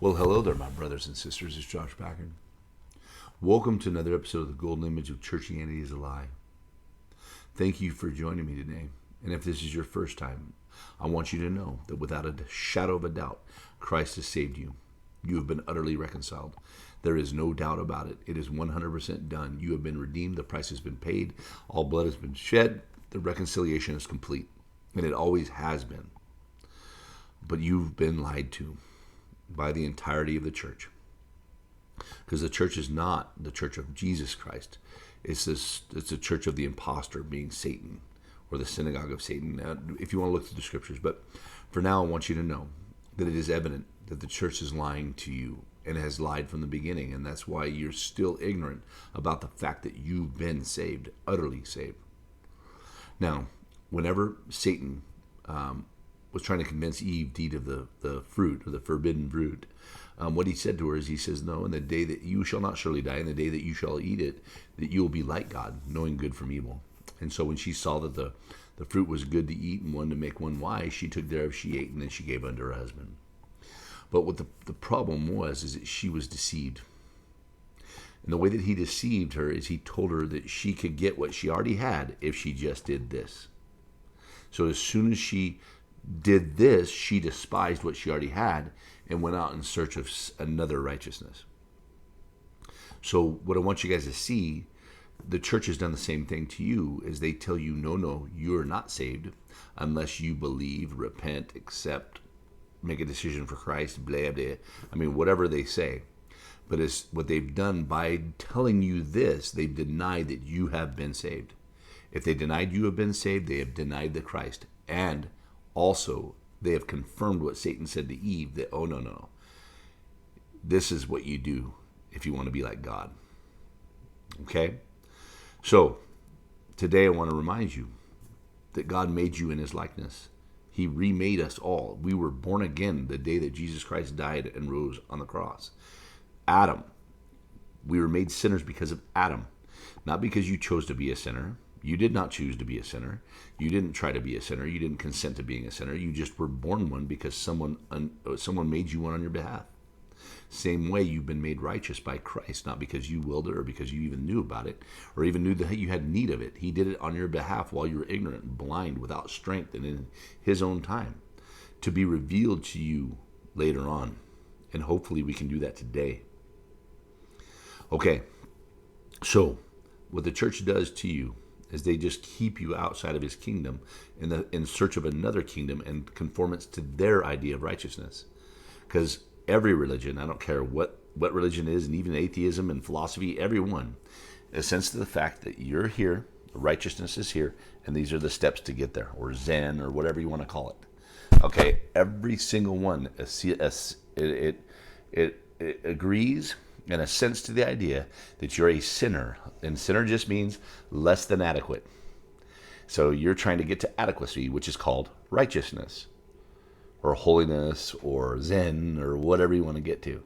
Well, hello there, my brothers and sisters. It's Josh Packard. Welcome to another episode of The Golden Image of Churchianity is a Lie. Thank you for joining me today. And if this is your first time, I want you to know that without a shadow of a doubt, Christ has saved you. You have been utterly reconciled. There is no doubt about it. It is 100% done. You have been redeemed. The price has been paid. All blood has been shed. The reconciliation is complete. And it always has been. But you've been lied to by the entirety of the church. Because the church is not the church of Jesus Christ. It's the church of the impostor, being Satan, or the synagogue of Satan, if you want to look through the scriptures. But for now, I want you to know that it is evident that the church is lying to you and has lied from the beginning. And that's why you're still ignorant about the fact that you've been saved, utterly saved. Now, whenever Satan was trying to convince Eve to eat of the fruit, or the forbidden fruit, what he said to her is, he says, no, in the day that you shall not surely die, in the day that you shall eat it, that you will be like God, knowing good from evil. And so when she saw that the fruit was good to eat and one to make one wise, she took thereof, she ate, and then she gave unto her husband. But what the problem was is that she was deceived. And the way that he deceived her is he told her that she could get what she already had if she just did this. So as soon as she did this, she despised what she already had and went out in search of another righteousness. So what I want you guys to see, the church has done the same thing to you, is they tell you, no, you are not saved unless you believe, repent, accept, make a decision for Christ, blah, blah. I mean, whatever they say. But it's what they've done by telling you this, they've denied that you have been saved. If they denied you have been saved, they have denied the Christ. And also, they have confirmed what Satan said to Eve, that, oh, no. This is what you do if you want to be like God. Okay? So, today I want to remind you that God made you in his likeness. He remade us all. We were born again the day that Jesus Christ died and rose on the cross. Adam. We were made sinners because of Adam. Not because you chose to be a sinner. You did not choose to be a sinner. You didn't try to be a sinner. You didn't consent to being a sinner. You just were born one because someone made you one on your behalf. Same way you've been made righteous by Christ, not because you willed it or because you even knew about it or even knew that you had need of it. He did it on your behalf while you were ignorant and blind, without strength, and in his own time, to be revealed to you later on. And hopefully we can do that today. Okay, so what the church does to you is they just keep you outside of his kingdom in search of another kingdom and conformance to their idea of righteousness. Because every religion, I don't care what religion is, and even atheism and philosophy, everyone assents to the fact that you're here, righteousness is here, and these are the steps to get there, or Zen, or whatever you want to call it. Okay, every single one, it agrees and assents to the idea that you're a sinner. And sinner just means less than adequate. So you're trying to get to adequacy, which is called righteousness, or holiness, or Zen, or whatever you want to get to.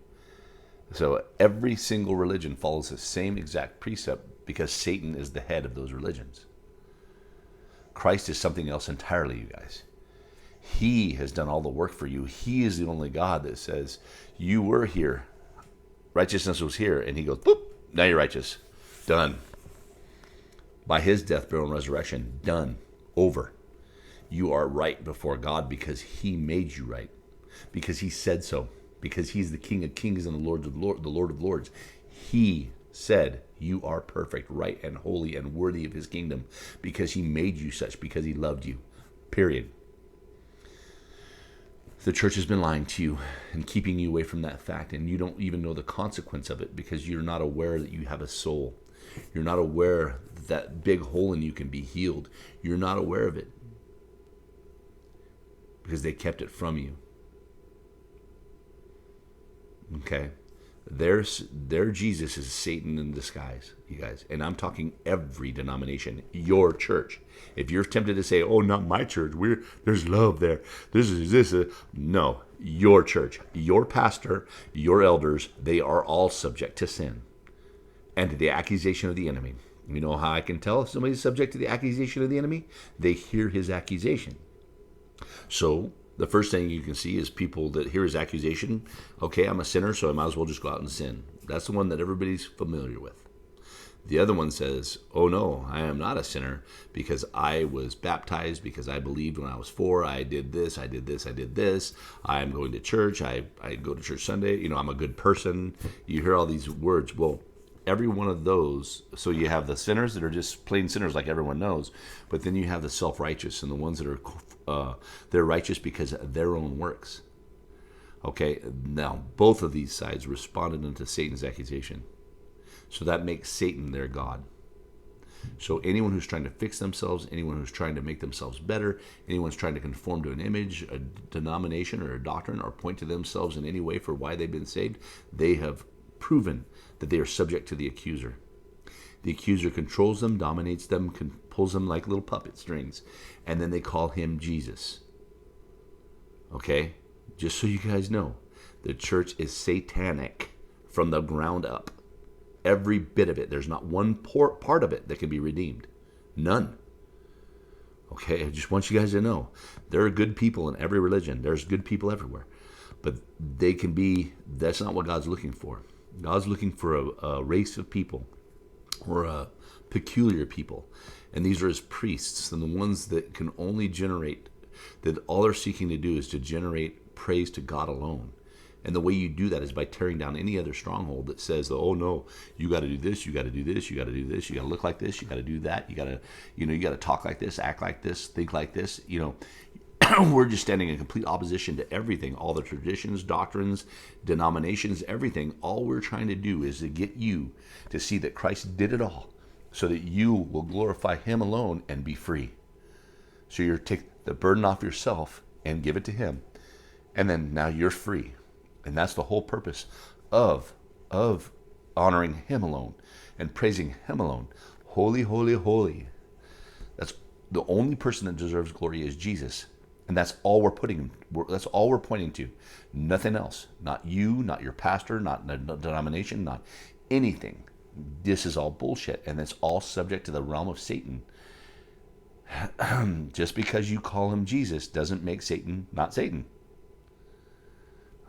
So every single religion follows the same exact precept because Satan is the head of those religions. Christ is something else entirely, you guys. He has done all the work for you. He is the only God that says, you were here, righteousness was here, and he goes, boop, now you're righteous. Done. By his death, burial, and resurrection, done. Over. You are right before God because he made you right. Because he said so. Because he's the King of Kings and the Lord of Lords. He said you are perfect, right, and holy, and worthy of his kingdom. Because he made you such. Because he loved you. Period. The church has been lying to you and keeping you away from that fact, and you don't even know the consequence of it because you're not aware that you have a soul. You're not aware that big hole in you can be healed. You're not aware of it because they kept it from you. Okay? Their Jesus is Satan in disguise, you guys. And I'm talking every denomination, your church. If you're tempted to say, oh, not my church, there's love there. No, your church, your pastor, your elders, they are all subject to sin and to the accusation of the enemy. You know how I can tell if somebody's subject to the accusation of the enemy? They hear his accusation. So The first thing you can see is people that hear his accusation. Okay, I'm a sinner, so I might as well just go out and sin. That's the one that everybody's familiar with. The other one says, oh no, I am not a sinner because I was baptized, because I believed when I was 4, I did this, I did this, I did this. I'm going to church, I go to church Sunday, I'm a good person. You hear all these words. Well, every one of those, so you have the sinners that are just plain sinners like everyone knows, but then you have the self-righteous and the ones that are they're righteous because of their own works. Okay, now both of these sides responded unto Satan's accusation. So that makes Satan their God. So anyone who's trying to fix themselves, anyone who's trying to make themselves better, anyone's trying to conform to an image, a denomination, or a doctrine, or point to themselves in any way for why they've been saved, they have proven that they are subject to the accuser. The accuser controls them, dominates them, pulls them like little puppet strings, and then they call him Jesus. Okay? Just so you guys know, the church is satanic from the ground up. Every bit of it. There's not one part of it that can be redeemed. None. Okay, I just want you guys to know. There are good people in every religion. There's good people everywhere. But that's not what God's looking for. God's looking for a race of people, or a peculiar people. And these are his priests, and the ones that can only generate, that all they're seeking to do is to generate praise to God alone. And the way you do that is by tearing down any other stronghold that says, oh no, you got to do this, you got to do this, you got to do this, you got to look like this, you got to do that, you got to talk like this, act like this, think like this. We're just standing in complete opposition to everything, all the traditions, doctrines, denominations, everything. All we're trying to do is to get you to see that Christ did it all, so that you will glorify him alone and be free. So you're take the burden off yourself and give it to him, and then now you're free. And that's the whole purpose of honoring him alone and praising him alone. Holy, holy, holy. That's the only person that deserves glory is Jesus. And that's all that's all we're pointing to. Nothing else. Not you, not your pastor, not the denomination, not anything. This is all bullshit, and it's all subject to the realm of Satan. Just because you call him Jesus doesn't make Satan not Satan.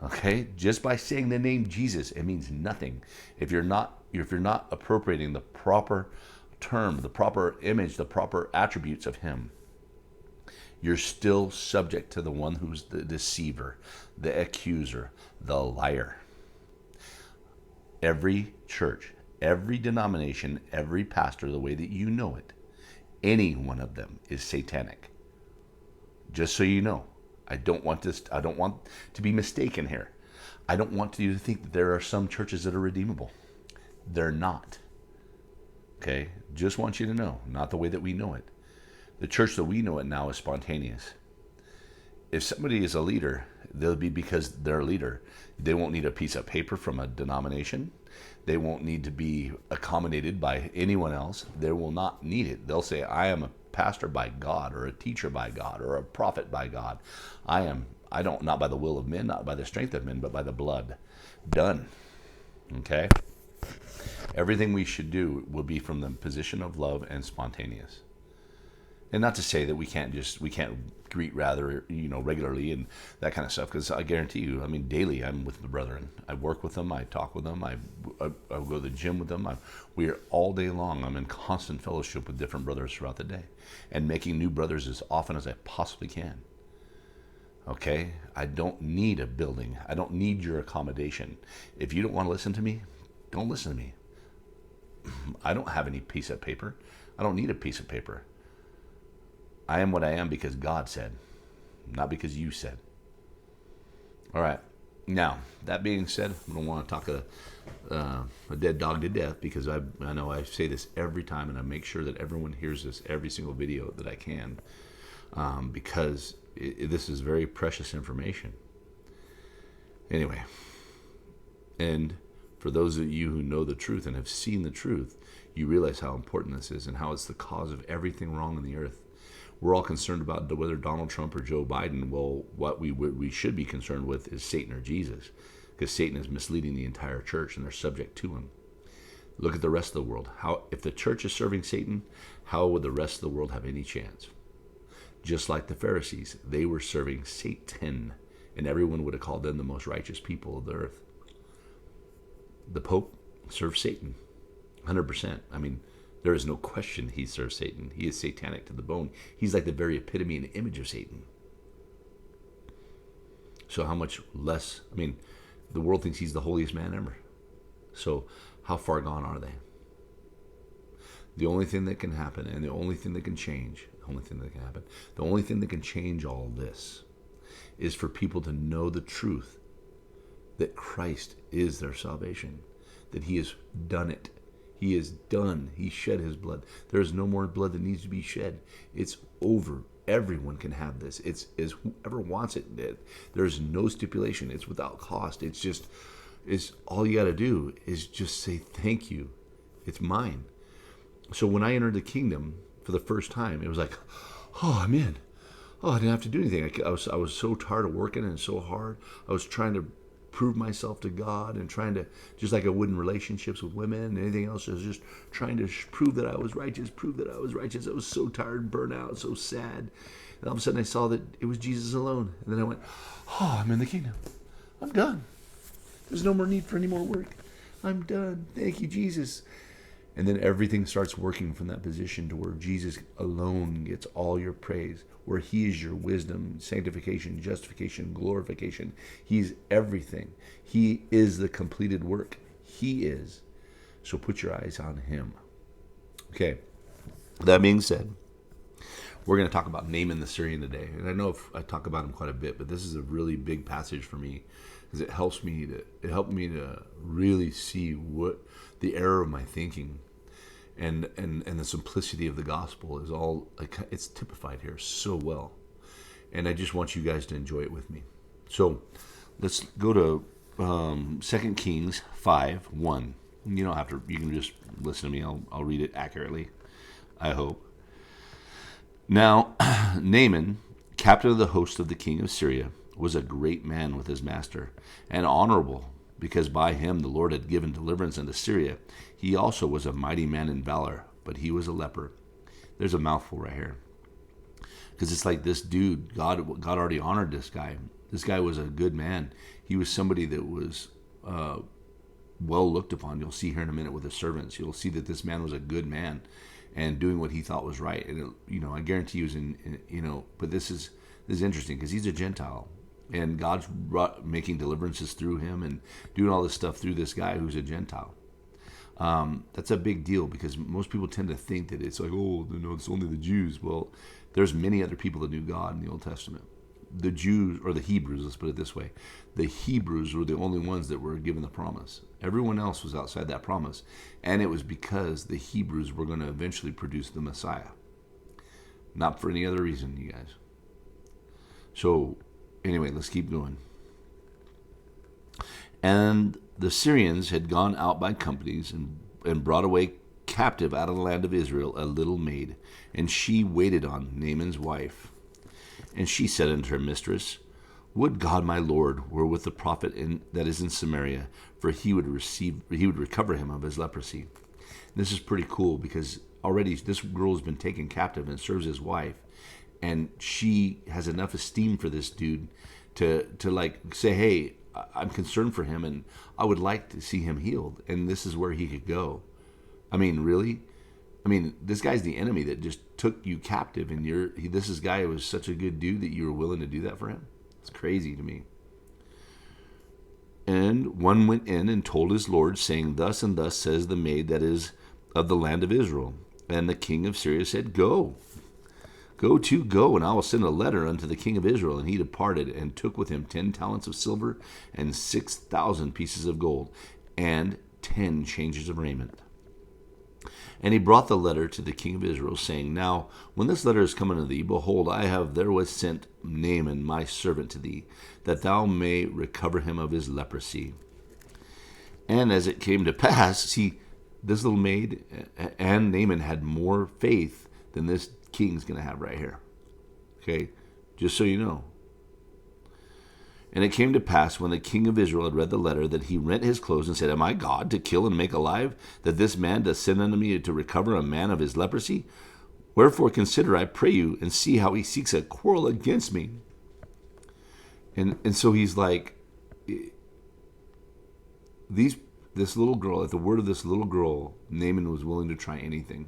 Okay, just by saying the name Jesus, it means nothing. If you're not appropriating the proper term, the proper image, the proper attributes of him, you're still subject to the one who's the deceiver, the accuser, the liar. Every church, every denomination, every pastor, the way that you know it, any one of them is satanic. Just so you know. I don't want to be mistaken here. I don't want you to think that there are some churches that are redeemable. They're not. Okay? Just want you to know, not the way that we know it. The church that we know it now is spontaneous. If somebody is a leader, they'll be because they're a leader. They won't need a piece of paper from a denomination. They won't need to be accommodated by anyone else. They will not need it. They'll say, I am a pastor by God, or a teacher by God, or a prophet by God. Not by the will of men, not by the strength of men, but by the blood. Done. Okay? Everything we should do will be from the position of love and spontaneous. And not to say that we can't greet regularly and that kind of stuff, because I guarantee you, daily I'm with the brethren. I work with them, I talk with them, I go to the gym with them. We are all day long. I'm in constant fellowship with different brothers throughout the day, and making new brothers as often as I possibly can. Okay? I don't need a building. I don't need your accommodation. If you don't want to listen to me, don't listen to me. I don't have any piece of paper. I don't need a piece of paper. I am what I am because God said, not because you said. All right. Now, that being said, I don't want to talk a dead dog to death, because I know I say this every time, and I make sure that everyone hears this every single video that I can, because this is very precious information. Anyway, and for those of you who know the truth and have seen the truth, you realize how important this is and how it's the cause of everything wrong in the earth. We're all concerned about whether Donald Trump or Joe Biden. Well, what we should be concerned with is Satan or Jesus, because Satan is misleading the entire church, and they're subject to him. Look at the rest of the world. If the church is serving Satan, how would the rest of the world have any chance? just like the Pharisees. They were serving Satan, and everyone would have called them the most righteous people of the earth. The Pope serves Satan, 100%. I mean, there is no question he serves Satan. He is satanic to the bone. He's like the very epitome and image of Satan. So how much less, I mean, the world thinks he's the holiest man ever. So how far gone are they? The only thing that can happen, and the only thing that can change, the only thing that can change all this is for people to know the truth that Christ is their salvation, that he has done it. He is done. He shed his blood. There is no more blood that needs to be shed. It's over. Everyone can have this. It's whoever wants it. There's no stipulation. It's without cost. It's all you got to do is just say thank you. It's mine. So when I entered the kingdom for the first time, it was like, oh, I'm in. Oh, I didn't have to do anything. I was so tired of working and so hard. I was trying to prove myself to God and trying to, just like I would in relationships with women and anything else, I was just trying to prove that I was righteous, I was so tired and burnt out, so sad. And all of a sudden I saw that it was Jesus alone. And then I went, oh, I'm in the kingdom. I'm done. There's no more need for any more work. I'm done. Thank you, Jesus. And then everything starts working from that position to where Jesus alone gets all your praise, where he is your wisdom, sanctification, justification, glorification. He's everything. He is the completed work. He is. So put your eyes on him. Okay. That being said, we're going to talk about Naaman the Syrian today. And I know I talk about him quite a bit, but this is a really big passage for me because it helped me to really see what the error of my thinking and the simplicity of the gospel is all, like, it's typified here so well. And I just want you guys to enjoy it with me. So let's go to 2 Kings 5:1. You don't have to, you can just listen to me. I'll read it accurately, I hope. Now, Naaman, captain of the host of the king of Syria, was a great man with his master, and honorable, because by him the Lord had given deliverance unto Syria. He also was a mighty man in valor, but he was a leper. There's a mouthful right here. Because it's like this dude, God already honored this guy. This guy was a good man. He was somebody that was well looked upon. You'll see here in a minute with his servants. You'll see that this man was a good man and doing what he thought was right. And, I guarantee he was but this is interesting because he's a Gentile. And God's making deliverances through him and doing all this stuff through this guy who's a Gentile. That's a big deal because most people tend to think that it's like, it's only the Jews. Well, there's many other people that knew God in the Old Testament. The Jews, or the Hebrews, let's put it this way. The Hebrews were the only ones that were given the promise. Everyone else was outside that promise. And it was because the Hebrews were going to eventually produce the Messiah. Not for any other reason, you guys. So, anyway, let's keep going. And the Syrians had gone out by companies and brought away captive out of the land of Israel a little maid, and she waited on Naaman's wife. And she said unto her mistress, Would God my Lord were with the prophet that is in Samaria, for he would recover him of his leprosy. And this is pretty cool because already this girl has been taken captive and serves his wife, and she has enough esteem for this dude to like say, hey, I'm concerned for him and I would like to see him healed, and this is where he could go. I mean, really? I mean, this guy's the enemy that just took you captive, and this guy was such a good dude that you were willing to do that for him? It's crazy to me. And one went in and told his lord, saying, Thus and thus says the maid that is of the land of Israel. And the king of Syria said, Go, and I will send a letter unto the king of Israel. And he departed and took with him 10 talents of silver and 6,000 pieces of gold and 10 changes of raiment. And he brought the letter to the king of Israel, saying, Now, when this letter is come unto thee, behold, I have therewith sent Naaman my servant to thee, that thou may recover him of his leprosy. And as it came to pass, see, this little maid and Naaman had more faith than this king's going to have right here. Okay? Just so you know. And it came to pass, when the king of Israel had read the letter, that he rent his clothes and said, Am I God to kill and make alive, that this man doth send unto me to recover a man of his leprosy? Wherefore consider, I pray you, and see how he seeks a quarrel against me. And so he's like, this little girl, at the word of this little girl, Naaman was willing to try anything.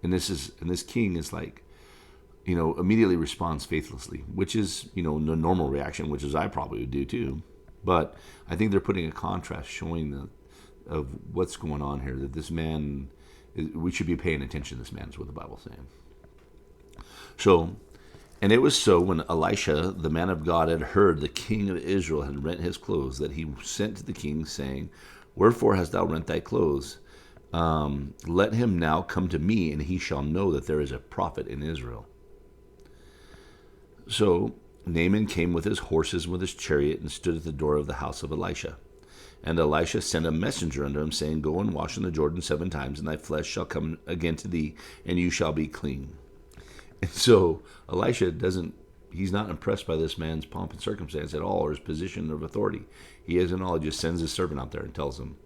And this king is like, immediately responds faithlessly, which is, the normal reaction, which is I probably would do too. But I think they're putting a contrast showing of what's going on here, that this man, we should be paying attention to this man, is what the Bible's saying. So, and it was so when Elisha, the man of God, had heard the king of Israel had rent his clothes, that he sent to the king, saying, Wherefore hast thou rent thy clothes? Let him now come to me, and he shall know that there is a prophet in Israel. So Naaman came with his horses and with his chariot, and stood at the door of the house of Elisha. And Elisha sent a messenger unto him, saying, Go and wash in the Jordan 7 times, and thy flesh shall come again to thee, and you shall be clean. And so Elisha he's not impressed by this man's pomp and circumstance at all, or his position of authority. He isn't all, just sends his servant out there and tells him.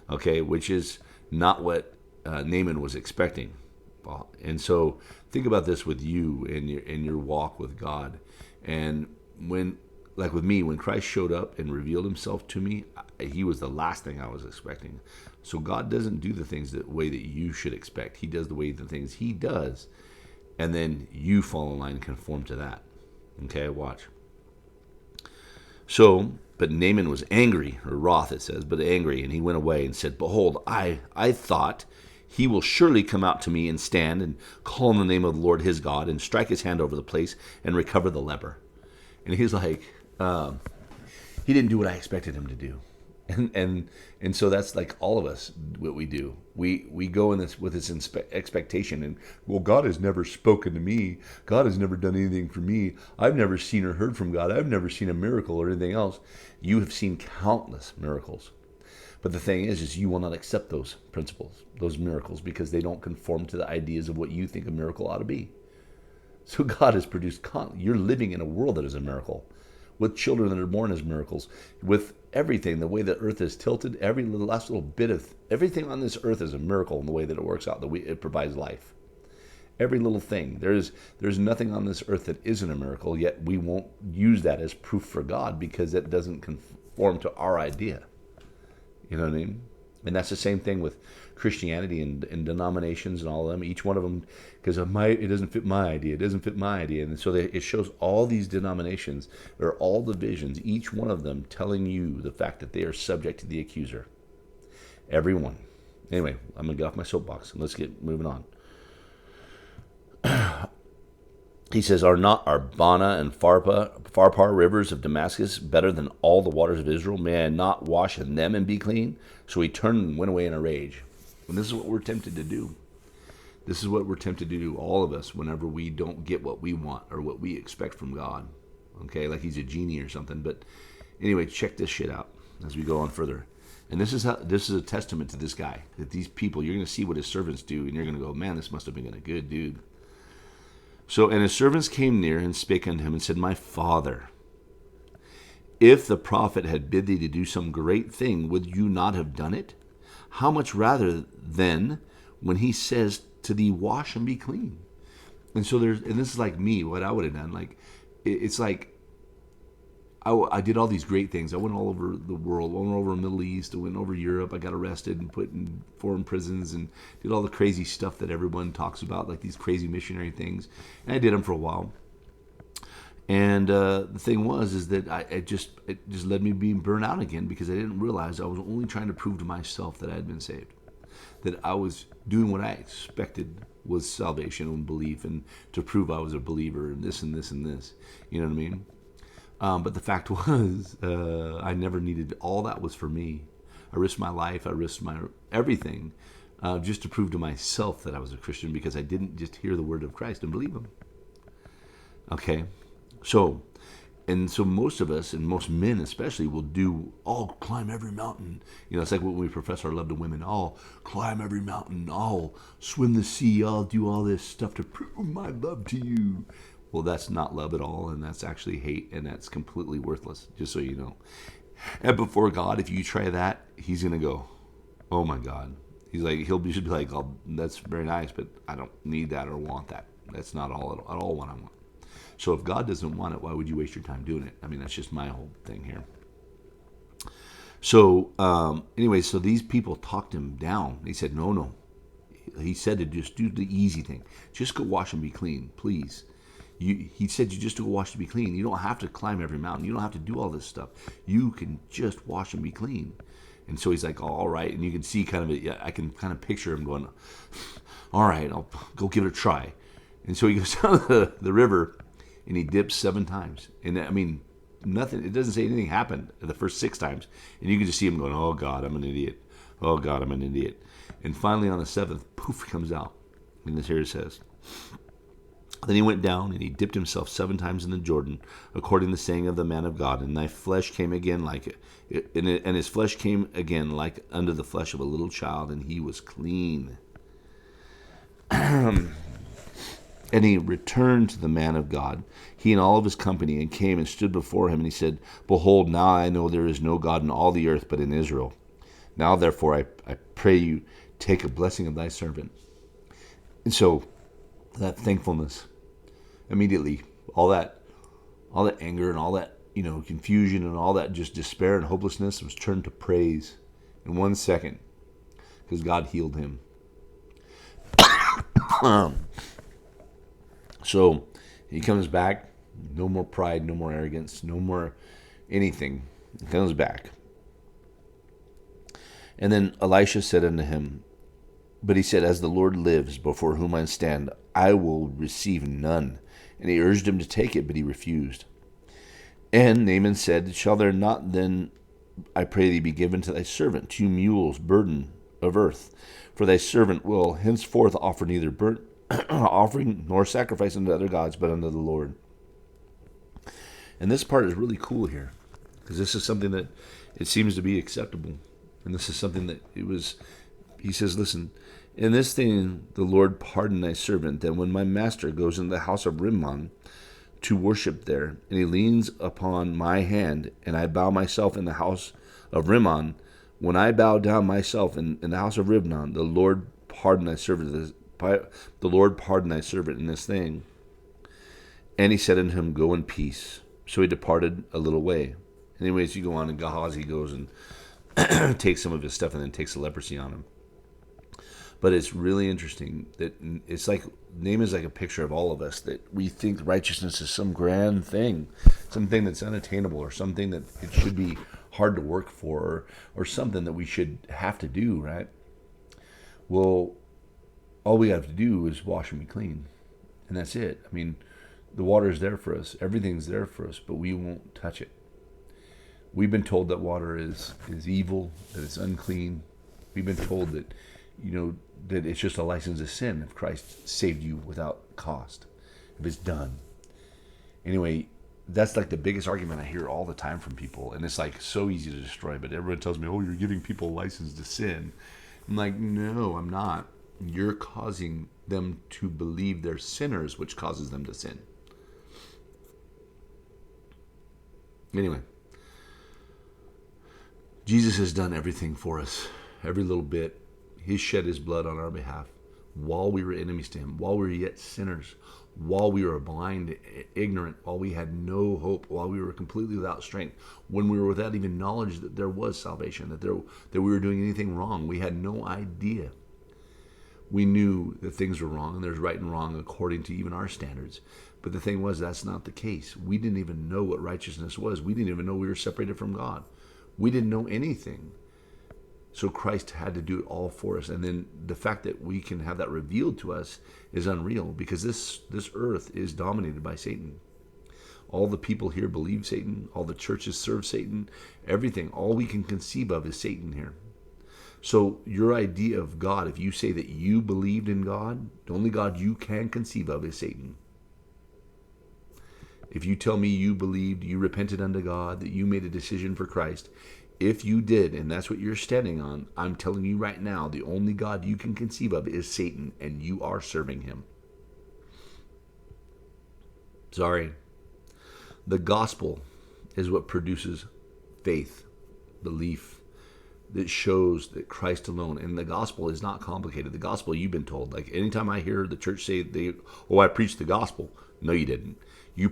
Okay, which is not what Naaman was expecting. And so think about this with you in your walk with God. And when, like with me, when Christ showed up and revealed himself to me, he was the last thing I was expecting. So God doesn't do the things the way that you should expect. He does the things he does, and then you fall in line and conform to that. Okay, watch. So, but Naaman was angry, or wroth it says, but angry, and he went away and said, Behold, I thought he will surely come out to me and stand and call on the name of the Lord his God and strike his hand over the place and recover the leper. And he's like, he didn't do what I expected him to do. And so that's like all of us, what we do. We go in this with this expectation, and well, God has never spoken to me. God has never done anything for me. I've never seen or heard from God. I've never seen a miracle or anything else. You have seen countless miracles. But the thing is you will not accept those principles, those miracles, because they don't conform to the ideas of what you think a miracle ought to be. So God has produced, you're living in a world that is a miracle, with children that are born as miracles, with everything, the way the earth is tilted, every last little bit of everything on this earth is a miracle in the way that it works out, the way it provides life. Every little thing. There's nothing on this earth that isn't a miracle, yet we won't use that as proof for God because it doesn't conform to our idea. You know what I mean? And that's the same thing with Christianity and denominations and all of them. Each one of them, because it doesn't fit my idea. It doesn't fit my idea. And so it shows all these denominations, or all divisions, each one of them telling you the fact that they are subject to the accuser. Every one. Anyway, I'm going to get off my soapbox and let's get moving on. He says, Are not Arbana and Pharpar rivers of Damascus better than all the waters of Israel? May I not wash in them and be clean? So he turned and went away in a rage. And this is what we're tempted to do. This is what we're tempted to do, all of us, whenever we don't get what we want or what we expect from God. Okay, like he's a genie or something. But anyway, check this shit out as we go on further. And this is a testament to this guy, that these people, you're going to see what his servants do, and you're going to go, man, this must have been a good dude. So, and his servants came near and spake unto him and said, My father, if the prophet had bid thee to do some great thing, would you not have done it? How much rather then when he says to thee, wash and be clean? And so and this is like me, what I would have done. Like, it's like, I did all these great things. I went all over the world. I went over the Middle East. I went over Europe. I got arrested and put in foreign prisons and did all the crazy stuff that everyone talks about, like these crazy missionary things. And I did them for a while. And the thing is that it just led me being burned out again, because I didn't realize I was only trying to prove to myself that I had been saved, that I was doing what I expected was salvation and belief, and to prove I was a believer, and this and this and this. You know what I mean? But the fact was, I never needed, all that was for me. I risked my life, I risked my everything, just to prove to myself that I was a Christian, because I didn't just hear the word of Christ and believe him. Okay, so most of us, and most men especially, will climb every mountain. You know, it's like when we profess our love to women, I'll climb every mountain, I'll swim the sea, I'll do all this stuff to prove my love to you. Well, that's not love at all, and that's actually hate, and that's completely worthless, just so you know. And before God, if you try that, he's going to go, oh my God. He's like, he'll just be like, oh, that's very nice, but I don't need that or want that. That's not all at all what I want. So if God doesn't want it, why would you waste your time doing it? I mean, that's just my whole thing here. So anyway, so these people talked him down. He said, no. He said to just do the easy thing. Just go wash and be clean, please. He said you just go wash and be clean. You don't have to climb every mountain. You don't have to do all this stuff. You can just wash and be clean. And so he's like, oh, all right. And you can see I can kind of picture him going, all right, I'll go give it a try. And so he goes down the river and he dips 7 times. And I mean, nothing, it doesn't say anything happened the first 6 times. And you can just see him going, oh God, I'm an idiot. Oh God, I'm an idiot. And finally on the 7th, poof, he comes out. And this here it says, then he went down and he dipped himself 7 times in the Jordan, according to the saying of the man of God. And thy flesh came again and his flesh came again like unto the flesh of a little child, and he was clean. And he returned to the man of God, he and all of his company, and came and stood before him. And he said, behold, now I know there is no God in all the earth but in Israel. Now therefore I pray you, take a blessing of thy servant. And so that thankfulness, immediately, all that anger and all that, confusion and all that just despair and hopelessness was turned to praise in 1 second, because God healed him. So he comes back, no more pride, no more arrogance, no more anything. He comes back. And then Elisha said unto him, but he said, as the Lord lives, before whom I stand, I will receive none. And he urged him to take it, but he refused. And Naaman said, shall there not then, I pray thee, be given to thy servant 2 mules burden of earth? For thy servant will henceforth offer neither burnt offering nor sacrifice unto other gods, but unto the Lord. And this part is really cool here, because this is something that it seems to be acceptable. And this is something that he says, listen, in this thing the Lord pardon thy servant, that when my master goes into the house of Rimmon to worship there, and he leans upon my hand, and I bow myself in the house of Rimmon, when I bow down myself in the house of Rimmon, the Lord pardon thy servant. The Lord pardon thy servant in this thing. And he said unto him, go in peace. So he departed a little way. Anyways, you go on, and Gehazi goes and takes some of his stuff, and then takes the leprosy on him. But it's really interesting that it's like Naaman is like a picture of all of us, that we think righteousness is some grand thing, something that's unattainable, or something that it should be hard to work for, or something that we should have to do, right? Well, all we have to do is wash and be clean, and that's it. I mean, the water is there for us, everything's there for us, but we won't touch it. We've been told that water is evil, that it's unclean. We've been told that, that it's just a license to sin if Christ saved you without cost, if it's done. Anyway, that's like the biggest argument I hear all the time from people, and it's like so easy to destroy, but everyone tells me, oh, you're giving people a license to sin. I'm like, no, I'm not. You're causing them to believe they're sinners, which causes them to sin. Anyway, Jesus has done everything for us, every little bit. He shed his blood on our behalf while we were enemies to him, while we were yet sinners, while we were blind, ignorant, while we had no hope, while we were completely without strength, when we were without even knowledge that there was salvation, that we were doing anything wrong. We had no idea. We knew that things were wrong, and there's right and wrong according to even our standards. But the thing was, that's not the case. We didn't even know what righteousness was. We didn't even know we were separated from God. We didn't know anything. So Christ had to do it all for us. And then the fact that we can have that revealed to us is unreal, because this earth is dominated by Satan. All the people here believe Satan. All the churches serve Satan. Everything, all we can conceive of is Satan here. So your idea of God, if you say that you believed in God, the only God you can conceive of is Satan. If you tell me you believed, you repented unto God, that you made a decision for Christ, if you did, and that's what you're standing on, I'm telling you right now, the only God you can conceive of is Satan, and you are serving him. Sorry. The gospel is what produces faith, belief, that shows that Christ alone, and the gospel is not complicated. The gospel, you've been told. Like anytime I hear the church say, I preached the gospel. No, you didn't. You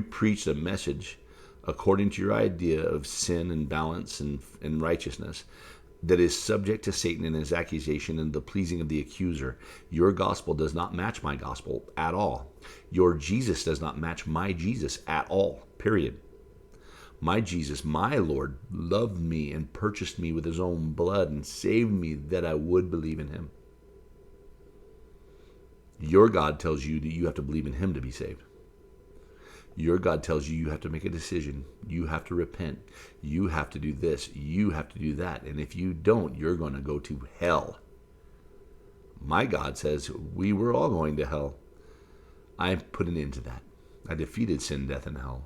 preached a message according to your idea of sin and balance and righteousness that is subject to Satan and his accusation and the pleasing of the accuser. Your gospel does not match my gospel at all. Your Jesus does not match my Jesus at all, period. My Jesus, my Lord, loved me and purchased me with his own blood and saved me that I would believe in him. Your God tells you that you have to believe in him to be saved. Your God tells you have to make a decision. You have to repent. You have to do this. You have to do that. And if you don't, you're going to go to hell. My God says we were all going to hell. I put an end to that. I defeated sin, death, and hell.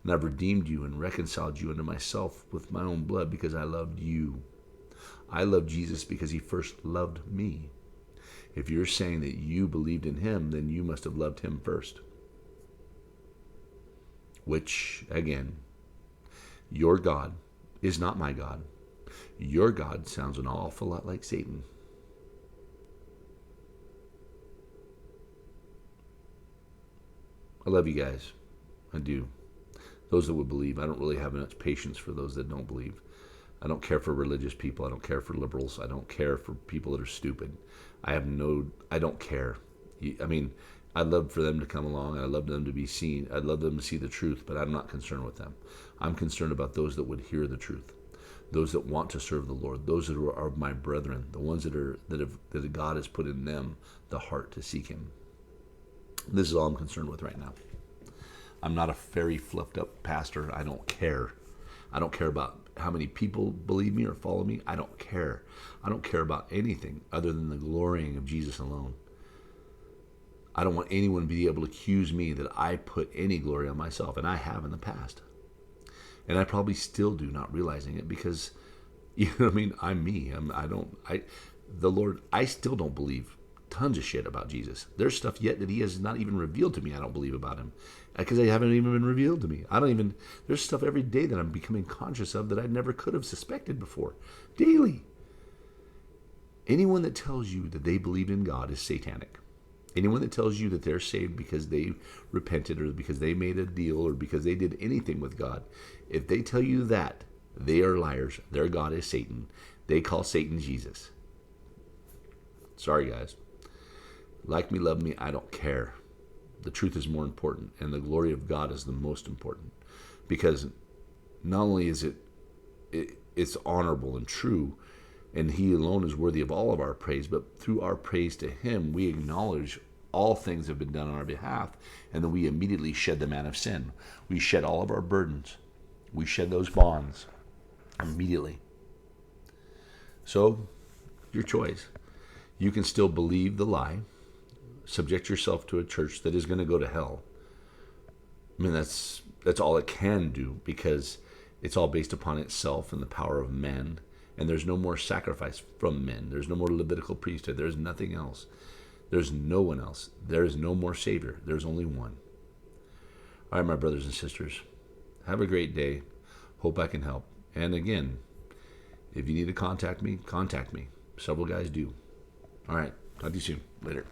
And I've redeemed you and reconciled you unto myself with my own blood because I loved you. I love Jesus because he first loved me. If you're saying that you believed in him, then you must have loved him first. Which, again, your God is not my God. Your God sounds an awful lot like Satan. I love you guys. I do. Those that would believe. I don't really have much patience for those that don't believe. I don't care for religious people. I don't care for liberals. I don't care for people that are stupid. I don't care. I mean, I'd love for them to come along. I'd love them to be seen. I'd love them to see the truth, but I'm not concerned with them. I'm concerned about those that would hear the truth, those that want to serve the Lord, those that are my brethren, the ones that God has put in them the heart to seek him. This is all I'm concerned with right now. I'm not a very fluffed up pastor. I don't care. I don't care about how many people believe me or follow me. I don't care. I don't care about anything other than the glorying of Jesus alone. I don't want anyone to be able to accuse me that I put any glory on myself, and I have in the past. And I probably still do, not realizing it, because, you know what I mean? I'm me. The Lord, I still don't believe tons of shit about Jesus. There's stuff yet that he has not even revealed to me I don't believe about him, because they haven't even been revealed to me. There's stuff every day that I'm becoming conscious of that I never could have suspected before. Daily. Anyone that tells you that they believe in God is satanic. Anyone that tells you that they're saved because they repented or because they made a deal or because they did anything with God, if they tell you that, they are liars. Their God is Satan. They call Satan Jesus. Sorry, guys. Like me, love me, I don't care. The truth is more important, and the glory of God is the most important. Because not only is it's honorable and true, and he alone is worthy of all of our praise, but through our praise to him, we acknowledge all things have been done on our behalf, and then we immediately shed the man of sin. We shed all of our burdens. We shed those bonds immediately. So, your choice. You can still believe the lie, subject yourself to a church that is going to go to hell. I mean, that's all it can do, because it's all based upon itself and the power of men. And there's no more sacrifice from men. There's no more Levitical priesthood. There's nothing else. There's no one else. There is no more Savior. There's only one. All right, my brothers and sisters, have a great day. Hope I can help. And again, if you need to contact me, contact me. Several guys do. All right, talk to you soon. Later.